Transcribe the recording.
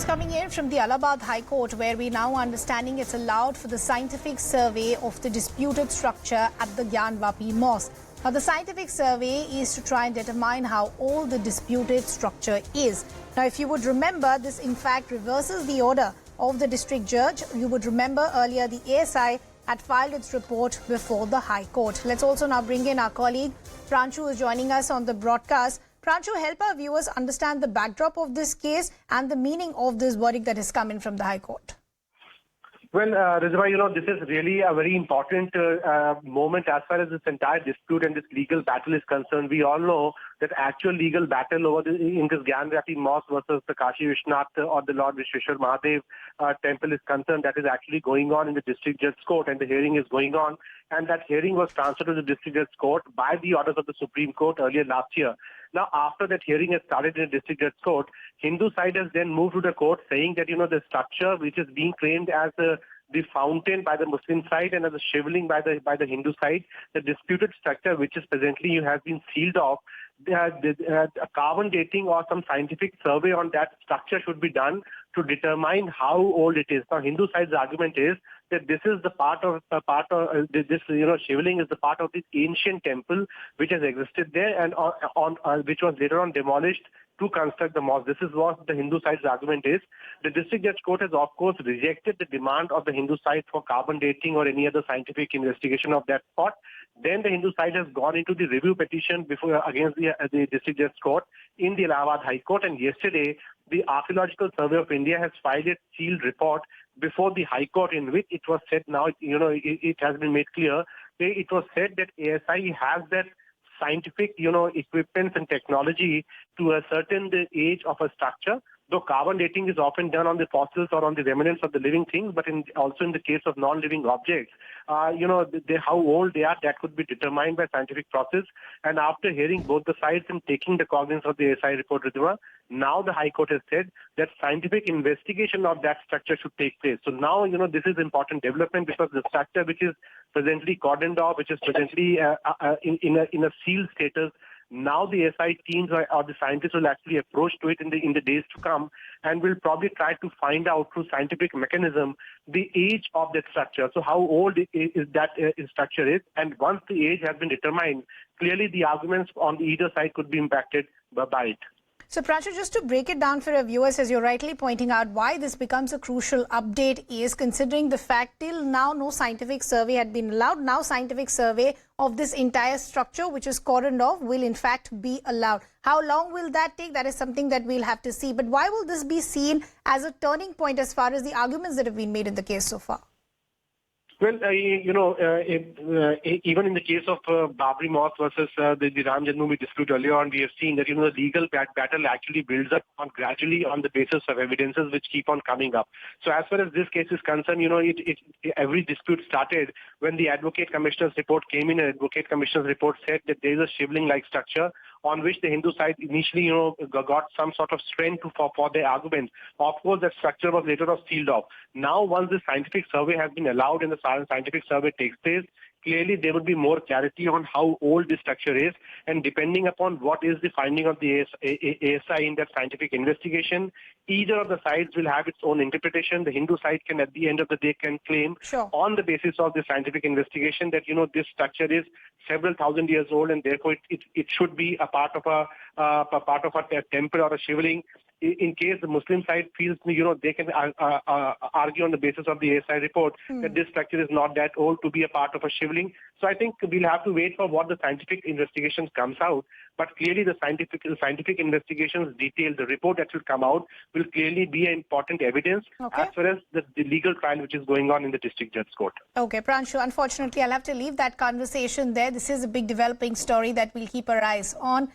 coming in from the Allahabad High Court, where we now understanding it's allowed for the scientific survey of the disputed structure at the Gyan Vapi Mosque. Now, the scientific survey is to try and determine how old the disputed structure is. Now, if you would remember, this in fact reverses the order of the district judge. You would remember earlier the ASI had filed its report before the High Court. Let's also now bring in our colleague Pranshu, who is joining us on the broadcast. Pranshu, help our viewers understand the backdrop of this case and the meaning of this verdict that has come in from the High Court. Well, Rizwa, this is really a very important moment as far as this entire dispute and this legal battle is concerned. We all know that actual legal battle over in this Gyan Vapi Mosque versus the Kashi Vishnath or the Lord Vishweshwar Mahadev temple is concerned, that is actually going on in the district judge's court, and the hearing is going on. And that hearing was transferred to the district judge's court by the orders of the Supreme Court earlier last year. Now, after that hearing has started in the district judge's court, Hindu side has then moved to the court saying that, the structure which is being claimed as the fountain by the Muslim side and as a shivling by the Hindu side, the disputed structure which is presently has been sealed off, a carbon dating or some scientific survey on that structure should be done to determine how old it is. Now, Hindu side's argument is that this is the part of this shivling is the part of this ancient temple which has existed there and which was later on demolished to construct the mosque. This is what the Hindu side's argument is. The district judge court has, of course, rejected the demand of the Hindu side for carbon dating or any other scientific investigation of that spot. Then the Hindu side has gone into the review petition against the district judge court in the Allahabad High Court. And yesterday, the Archaeological Survey of India has filed its sealed report before the High Court, in which it was said, now it has been made clear, it was said that ASI has that scientific, equipment and technology to ascertain the age of a structure. Though carbon dating is often done on the fossils or on the remnants of the living things, but also in the case of non-living objects, how old they are, that could be determined by scientific process. And after hearing both the sides and taking the cognizance of the ASI report, Ridhima, now the High Court has said that scientific investigation of that structure should take place. So now, this is important development because the structure which is presently cordoned off, which is presently in a sealed status, now the SI teams or the scientists will actually approach to it in the days to come and will probably try to find out through scientific mechanism the age of that structure. So how old is that structure is, and once the age has been determined, clearly the arguments on either side could be impacted by it. So, Pranshu, just to break it down for our viewers, as you're rightly pointing out, why this becomes a crucial update is considering the fact till now no scientific survey had been allowed. Now scientific survey of this entire structure, which is cordoned off, will in fact be allowed. How long will that take? That is something that we'll have to see. But why will this be seen as a turning point as far as the arguments that have been made in the case so far? Well, even in the case of Babri Mosque versus the Ram Janmabhoomi dispute earlier on, we have seen that, the legal battle actually builds up gradually on the basis of evidences which keep on coming up. So as far as this case is concerned, every dispute started when the Advocate Commissioner's report came in. And Advocate Commissioner's report said that there is a shivling-like structure on which the Hindu side initially, got some sort of strength for their argument. Of course, that structure was later on sealed off. Now, once the scientific survey has been allowed and the scientific survey takes place, clearly there will be more clarity on how old this structure is, and depending upon what is the finding of the ASI in that scientific investigation, either of the sides will have its own interpretation. The Hindu side can, at the end of the day, can claim on the basis of the scientific investigation that, this structure is several thousand years old, and therefore it should be a part of a temple or a shivling. In case the Muslim side feels, they can argue on the basis of the ASI report that this structure is not that old to be a part of a shivling. So I think we'll have to wait for what the scientific investigations comes out. But clearly the scientific investigations detail, the report that will come out will clearly be an important evidence as far as the legal trial which is going on in the district judge's court. Okay, Pranshu, unfortunately, I'll have to leave that conversation there. This is a big developing story that we'll keep our eyes on.